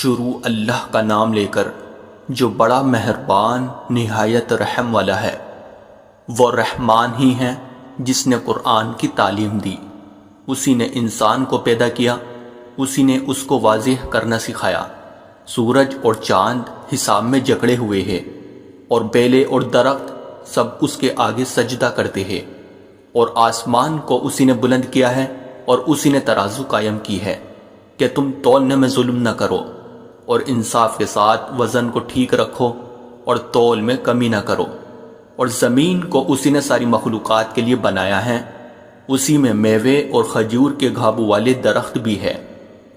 شروع اللہ کا نام لے کر جو بڑا مہربان نہایت رحم والا ہے۔ وہ رحمان ہی ہیں جس نے قرآن کی تعلیم دی، اسی نے انسان کو پیدا کیا، اسی نے اس کو واضح کرنا سکھایا۔ سورج اور چاند حساب میں جکڑے ہوئے ہیں، اور بیلے اور درخت سب اس کے آگے سجدہ کرتے ہیں، اور آسمان کو اسی نے بلند کیا ہے اور اسی نے ترازو قائم کی ہے کہ تم تولنے میں ظلم نہ کرو، اور انصاف کے ساتھ وزن کو ٹھیک رکھو اور تول میں کمی نہ کرو۔ اور زمین کو اسی نے ساری مخلوقات کے لیے بنایا ہے، اسی میں میوے اور کھجور کے گھابو والے درخت بھی ہے،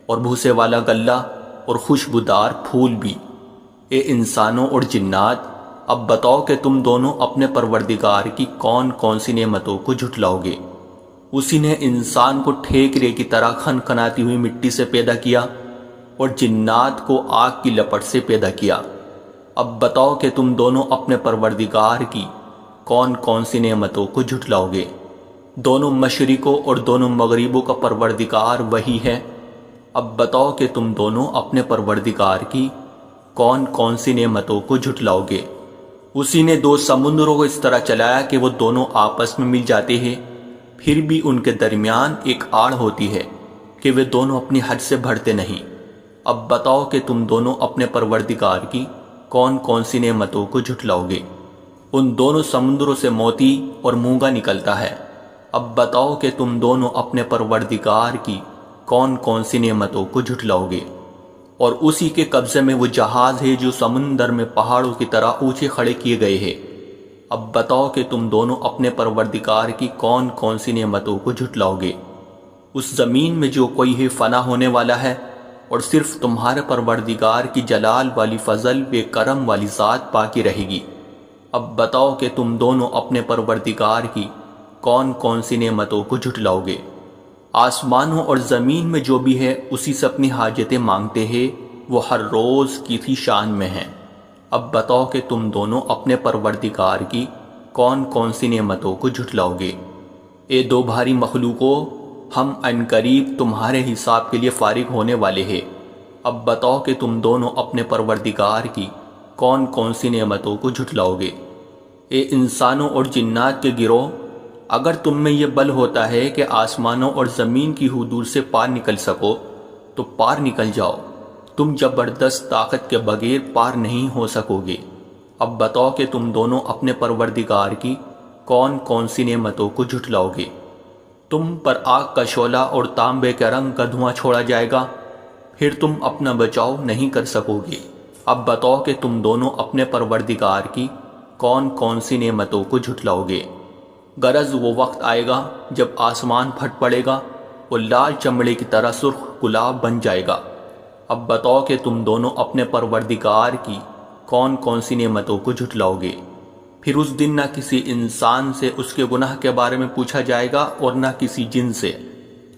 اور بھوسے والا غلہ اور خوشبودار پھول بھی۔ اے انسانوں اور جنات، اب بتاؤ کہ تم دونوں اپنے پروردگار کی کون کون سی نعمتوں کو جھٹلاؤ گے۔ اسی نے انسان کو ٹھیکرے کی طرح کھنکھناتی ہوئی مٹی سے پیدا کیا اور جنات کو آگ کی لپٹ سے پیدا کیا۔ اب بتاؤ کہ تم دونوں اپنے پروردگار کی کون کون سی نعمتوں کو جھٹلاؤ گے۔ دونوں مشرقوں اور دونوں مغربوں کا پروردگار وہی ہے۔ اب بتاؤ کہ تم دونوں اپنے پروردگار کی کون کون سی نعمتوں کو جھٹلاؤ گے۔ اسی نے دو سمندروں کو اس طرح چلایا کہ وہ دونوں آپس میں مل جاتے ہیں، پھر بھی ان کے درمیان ایک آڑ ہوتی ہے کہ وہ دونوں اپنی حد سے بڑھتے نہیں۔ اب بتاؤ کہ تم دونوں اپنے پروردگار کی کون کون سی نعمتوں کو جھٹلاؤ گے۔ ان دونوں سمندروں سے موتی اور مونگا نکلتا ہے۔ اب بتاؤ کہ تم دونوں اپنے پروردگار کی کون کون سی نعمتوں کو جھٹلاؤ گے۔ اور اسی کے قبضے میں وہ جہاز ہے جو سمندر میں پہاڑوں کی طرح اونچے کھڑے کیے گئے ہیں۔ اب بتاؤ کہ تم دونوں اپنے پروردگار کی کون کون سی نعمتوں کو جھٹلاؤ گے۔ اس زمین میں جو کوئی ہے فنا ہونے والا ہے، اور صرف تمہارے پروردگار کی جلال والی فضل بے کرم والی ذات باقی رہے گی۔ اب بتاؤ کہ تم دونوں اپنے پروردگار کی کون کون سی نعمتوں کو جھٹلاؤ گے۔ آسمانوں اور زمین میں جو بھی ہے اسی سے اپنی حاجتیں مانگتے ہیں، وہ ہر روز کی تھی شان میں ہیں۔ اب بتاؤ کہ تم دونوں اپنے پروردگار کی کون کون سی نعمتوں کو جھٹلاؤ گے۔ اے دو بھاری مخلوقوں، ہم عنقریب تمہارے حساب کے لیے فارغ ہونے والے ہیں۔ اب بتاؤ کہ تم دونوں اپنے پروردگار کی کون کون سی نعمتوں کو جھٹلاؤ گے۔ اے انسانوں اور جنات کے گروہ، اگر تم میں یہ بل ہوتا ہے کہ آسمانوں اور زمین کی حدود سے پار نکل سکو تو پار نکل جاؤ، تم زبردست طاقت کے بغیر پار نہیں ہو سکو گے۔ اب بتاؤ کہ تم دونوں اپنے پروردگار کی کون کون سی نعمتوں کو جھٹلاؤ گے۔ تم پر آگ کا شعلہ اور تانبے کے رنگ کا دھواں چھوڑا جائے گا، پھر تم اپنا بچاؤ نہیں کر سکو گے۔ اب بتاؤ کہ تم دونوں اپنے پروردگار کی کون کون سی نعمتوں کو جھٹلاؤ گے۔ غرض وہ وقت آئے گا جب آسمان پھٹ پڑے گا اور لال چمڑے کی طرح سرخ گلاب بن جائے گا۔ اب بتاؤ کہ تم دونوں اپنے پروردگار کی کون کون سی نعمتوں کو جھٹلاؤ گے۔ پھر اس دن نہ کسی انسان سے اس کے گناہ کے بارے میں پوچھا جائے گا اور نہ کسی جن سے۔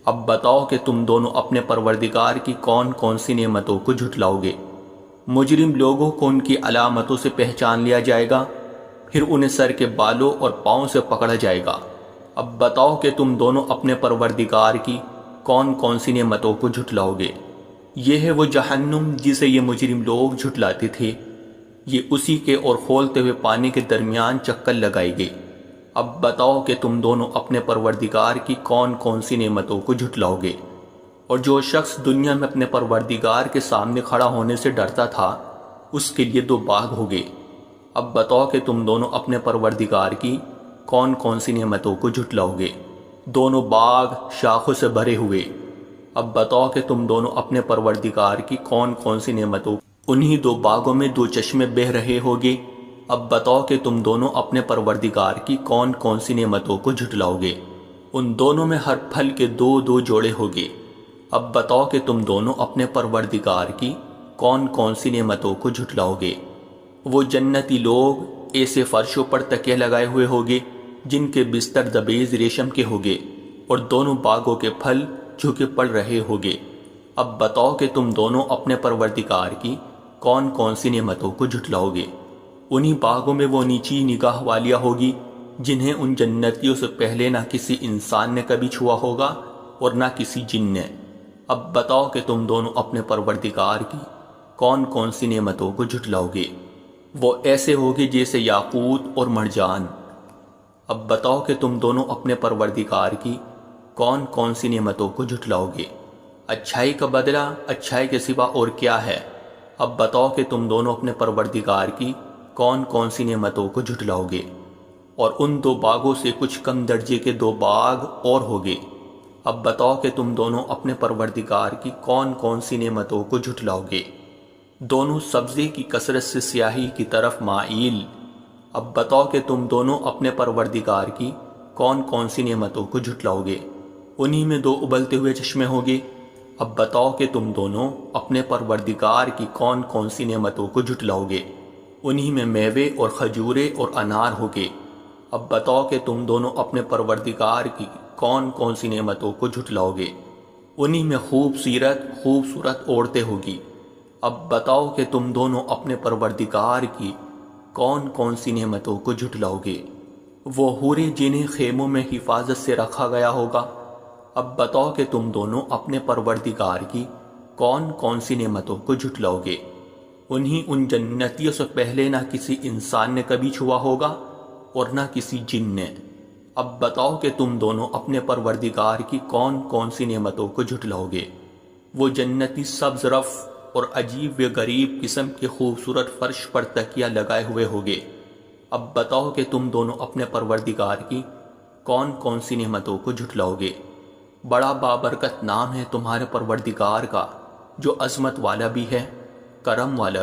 اب بتاؤ کہ تم دونوں اپنے پروردگار کی کون کون سی نعمتوں کو جھٹلاؤ گے۔ مجرم لوگوں کو ان کی علامتوں سے پہچان لیا جائے گا، پھر انہیں سر کے بالوں اور پاؤں سے پکڑا جائے گا۔ اب بتاؤ کہ تم دونوں اپنے پروردگار کی کون کون سی نعمتوں کو جھٹلاؤ گے۔ یہ ہے وہ جہنم جسے یہ مجرم لوگ جھٹلاتے تھے، یہ اسی کے اور کھولتے ہوئے پانی کے درمیان چکر لگائی گئی۔ اب بتاؤ کہ تم دونوں اپنے پروردگار کی کون کون سی نعمتوں کو جھٹلاؤ گے۔ اور جو شخص دنیا میں اپنے پروردگار کے سامنے کھڑا ہونے سے ڈرتا تھا، اس کے لیے دو باغ ہو گئے۔ اب بتاؤ کہ تم دونوں اپنے پروردگار کی کون کون سی نعمتوں کو جھٹلاؤ گے۔ دونوں باغ شاخوں سے بھرے ہوئے۔ اب بتاؤ کہ تم دونوں اپنے پروردگار کی کون کون سی نعمتوں، انہی دو باغوں میں دو چشمے بہہ رہے ہوگے۔ اب بتاؤ کہ تم دونوں اپنے پروردگار کی کون کون سی نعمتوں کو جھٹلاؤ گے۔ ان دونوں میں ہر پھل کے دو دو جوڑے ہوگے۔ اب بتاؤ کہ تم دونوں اپنے پروردگار کی کون کون سی نعمتوں کو جھٹلاؤ گے۔ وہ جنتی لوگ ایسے فرشوں پر تکیے لگائے ہوئے ہوگے جن کے بستر دبیز ریشم کے ہوگے، اور دونوں باغوں کے پھل جھکے پڑ رہے ہوگے۔ اب بتاؤ کہ تم دونوں اپنے پروردگار کی کون کون سی نعمتوں کو جھٹلاؤ گے۔ انہی باغوں میں وہ نیچی نگاہ والیاں ہوگی جنہیں ان جنتیوں سے پہلے نہ کسی انسان نے کبھی چھوا ہوگا اور نہ کسی جن نے۔ اب بتاؤ کہ تم دونوں اپنے پروردگار کی کون کون سی نعمتوں کو جھٹلاؤ گے؟ وہ ایسے ہوگے جیسے یاقوت اور مرجان۔ اب بتاؤ کہ تم دونوں اپنے پروردگار کی کون کون سی نعمتوں کو جھٹلاؤ گے؟ اچھائی کا بدلہ اچھائی کے سوا اور کیا ہے؟ اب بتاؤ کہ تم دونوں اپنے پروردگار کی کون کون سی نعمتوں کو جھٹلاؤ گے؟ اور ان دو باغوں سے کچھ کم درجے کے دو باغ اور ہوگے۔ اب بتاؤ کہ تم دونوں اپنے پروردگار کی کون کون سی نعمتوں کو جھٹلاؤ گے؟ دونوں سبزے کی کثرت سے سیاہی کی طرف مائل۔ اب بتاؤ کہ تم دونوں اپنے پروردگار کی کون کون سی نعمتوں کو جھٹلاؤ گے؟ انہی میں دو ابلتے ہوئے چشمے ہوگے۔ اب بتاؤ کہ تم دونوں اپنے پروردگار کی کون کون سی نعمتوں کو جھٹلاؤ گے؟ انہی میں میوے اور کھجورے اور انار ہوگے۔ اب بتاؤ کہ تم دونوں اپنے پروردگار کی کون کون سی نعمتوں کو جھٹلاؤ گے؟ انہی میں خوبصورت عورتیں ہوگی۔ اب بتاؤ کہ تم دونوں اپنے پروردگار کی کون کون سی نعمتوں کو جھٹلاؤ گے؟ وہ حوریں جنہیں خیموں میں حفاظت سے رکھا گیا ہوگا۔ اب بتاؤ کہ تم دونوں اپنے پروردگار کی کون کون سی نعمتوں کو جھٹلاؤ گے؟ انہی ان جنتیوں سے پہلے نہ کسی انسان نے کبھی چھوا ہوگا اور نہ کسی جن نے۔ اب بتاؤ کہ تم دونوں اپنے پروردگار کی کون کون سی نعمتوں کو جھٹلاؤ گے؟ وہ جنتی سبز رف اور عجیب و غریب قسم کے خوبصورت فرش پر تکیہ لگائے ہوئے ہوگے۔ اب بتاؤ کہ تم دونوں اپنے پروردگار کی کون کون سی نعمتوں کو جھٹلاؤ گے؟ بڑا بابرکت نام ہے تمہارے پروردگار کا، جو عظمت والا بھی ہے، کرم والا بھی۔